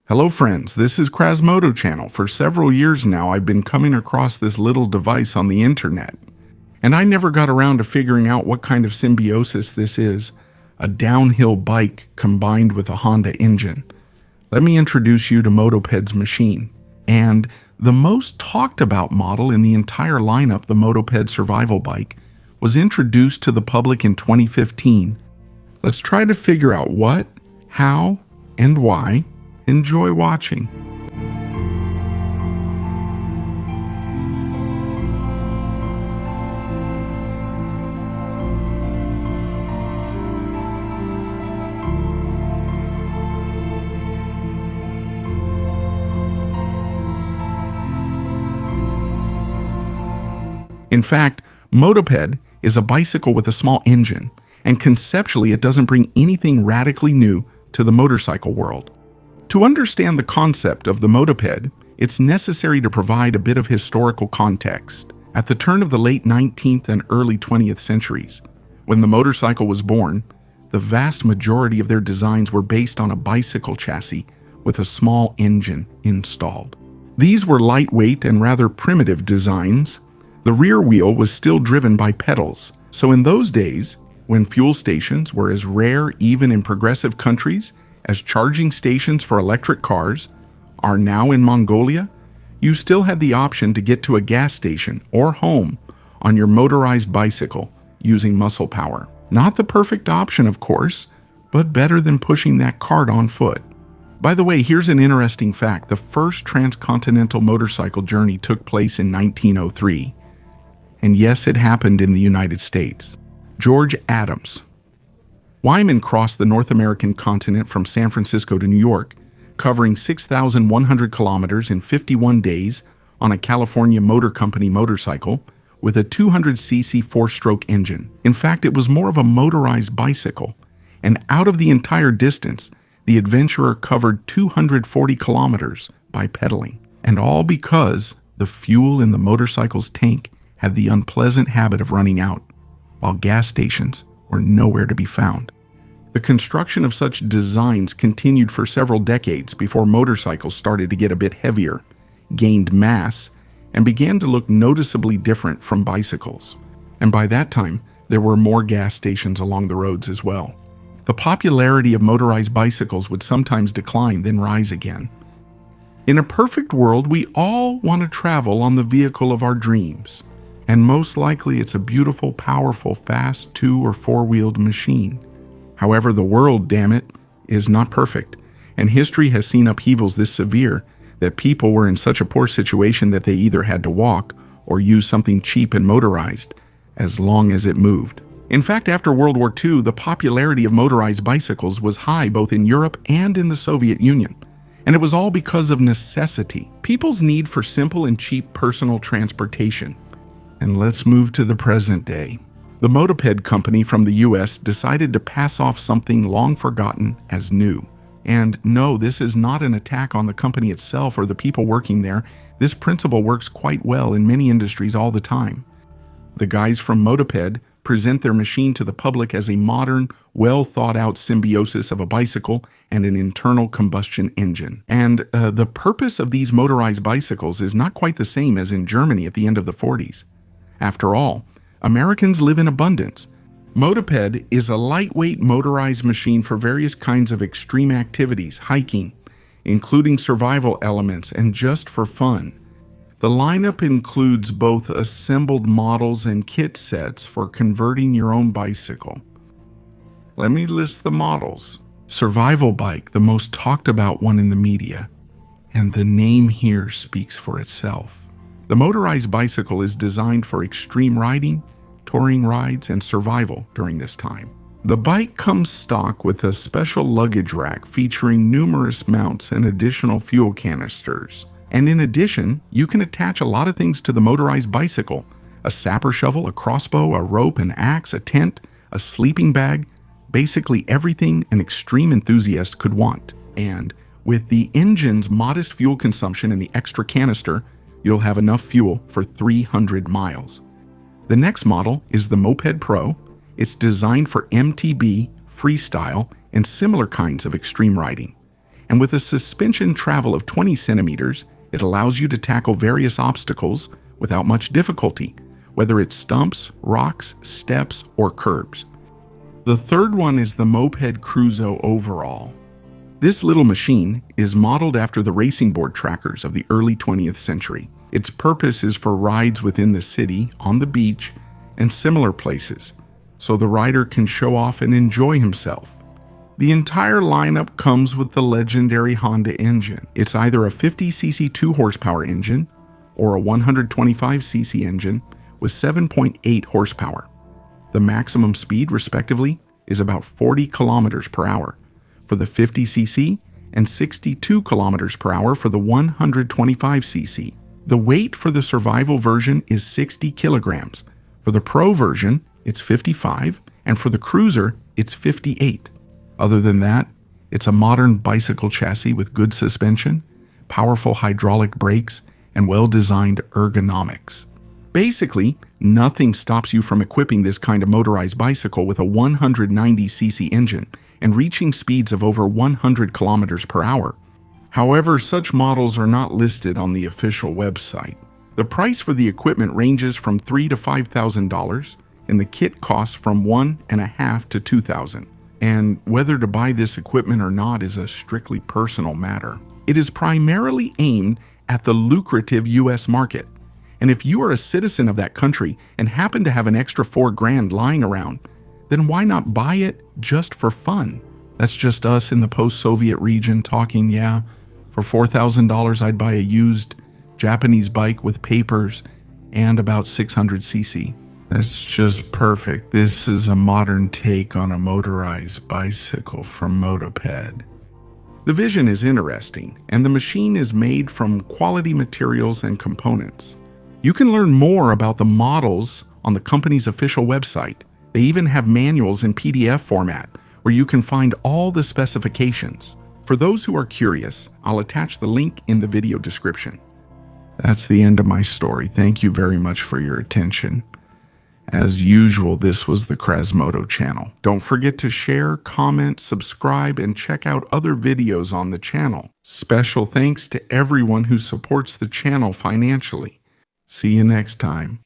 Hello friends, this is Krasmodo channel. For several years now, I've been coming across this little device on the internet, and I never got around to figuring out what kind of symbiosis this is, a downhill bike combined with a Honda engine. Let me introduce you to Motoped's machine, and the most talked about model in the entire lineup, the Motoped survival bike, was introduced to the public in 2015. Let's try to figure out what, how, and why. Enjoy watching. In fact, Motoped is a bicycle with a small engine, and conceptually it doesn't bring anything radically new to the motorcycle world. To understand the concept of the Motoped, it's necessary to provide a bit of historical context. At the turn of the late 19th and early 20th centuries, when the motorcycle was born, the vast majority of their designs were based on a bicycle chassis with a small engine installed. These were lightweight and rather primitive designs. The rear wheel was still driven by pedals, so in those days, when fuel stations were as rare even in progressive countries as charging stations for electric cars are now in Mongolia, you still had the option to get to a gas station or home on your motorized bicycle using muscle power. Not the perfect option, of course, but better than pushing that cart on foot. By the way, here's an interesting fact. The first transcontinental motorcycle journey took place in 1903. And yes, it happened in the United States. George Adams Wyman crossed the North American continent from San Francisco to New York, covering 6,100 kilometers in 51 days on a California Motor Company motorcycle with a 200cc four-stroke engine. In fact, it was more of a motorized bicycle, and out of the entire distance, the adventurer covered 240 kilometers by pedaling, and all because the fuel in the motorcycle's tank had the unpleasant habit of running out, while gas stations were nowhere to be found. The construction of such designs continued for several decades before motorcycles started to get a bit heavier, gained mass, and began to look noticeably different from bicycles. And by that time, there were more gas stations along the roads as well. The popularity of motorized bicycles would sometimes decline, then rise again. In a perfect world, we all want to travel on the vehicle of our dreams. And most likely it's a beautiful, powerful, fast 2- or 4-wheeled machine. However, the world, damn it, is not perfect, and history has seen upheavals this severe that people were in such a poor situation that they either had to walk or use something cheap and motorized, as long as it moved. In fact, after World War II, the popularity of motorized bicycles was high both in Europe and in the Soviet Union, and it was all because of necessity, people's need for simple and cheap personal transportation. And let's move to the present day. The Motoped company from the US decided to pass off something long forgotten as new. And no, this is not an attack on the company itself or the people working there. This principle works quite well in many industries all the time. The guys from Motoped present their machine to the public as a modern, well-thought-out symbiosis of a bicycle and an internal combustion engine. And the purpose of these motorized bicycles is not quite the same as in Germany at the end of the 40s. After all, Americans live in abundance. Motoped is a lightweight motorized machine for various kinds of extreme activities, hiking, including survival elements, and just for fun. The lineup includes both assembled models and kit sets for converting your own bicycle. Let me list the models. Survival bike, the most talked about one in the media, and the name here speaks for itself. The motorized bicycle is designed for extreme riding, touring rides, and survival during this time. The bike comes stock with a special luggage rack featuring numerous mounts and additional fuel canisters. And in addition, you can attach a lot of things to the motorized bicycle: a sapper shovel, a crossbow, a rope, an axe, a tent, a sleeping bag, basically everything an extreme enthusiast could want. And with the engine's modest fuel consumption and the extra canister, you'll have enough fuel for 300 miles. The next model is the Moped Pro. It's designed for MTB, freestyle, and similar kinds of extreme riding. And with a suspension travel of 20 centimeters, it allows you to tackle various obstacles without much difficulty, whether it's stumps, rocks, steps, or curbs. The third one is the Moped Cruiso Overall. This little machine is modeled after the racing board trackers of the early 20th century. Its purpose is for rides within the city, on the beach, and similar places, so the rider can show off and enjoy himself. The entire lineup comes with the legendary Honda engine. It's either a 50cc 2-horsepower engine or a 125cc engine with 7.8 horsepower. The maximum speed, respectively, is about 40 kilometers per hour for the 50cc and 62 kilometers per hour for the 125cc. The weight for the survival version is 60 kilograms. For the Pro version, it's 55, and for the Cruiser, it's 58. Other than that, it's a modern bicycle chassis with good suspension, powerful hydraulic brakes, and well-designed ergonomics. Basically, nothing stops you from equipping this kind of motorized bicycle with a 190cc engine and reaching speeds of over 100 kilometers per hour. However, such models are not listed on the official website. The price for the equipment ranges from $3,000 to $5,000, and the kit costs from $1,500 to $2,000. And whether to buy this equipment or not is a strictly personal matter. It is primarily aimed at the lucrative US market. And if you are a citizen of that country and happen to have an extra $4,000 lying around, then why not buy it just for fun? That's just us in the post-Soviet region talking, yeah, for $4,000 I'd buy a used Japanese bike with papers and about 600cc. That's just perfect. This is a modern take on a motorized bicycle from Motoped. The vision is interesting, and the machine is made from quality materials and components. You can learn more about the models on the company's official website. They even have manuals in PDF format where you can find all the specifications. For those who are curious, I'll attach the link in the video description. That's the end of my story. Thank you very much for your attention. As usual, this was the Krasmodo channel. Don't forget to share, comment, subscribe, and check out other videos on the channel. Special thanks to everyone who supports the channel financially. See you next time.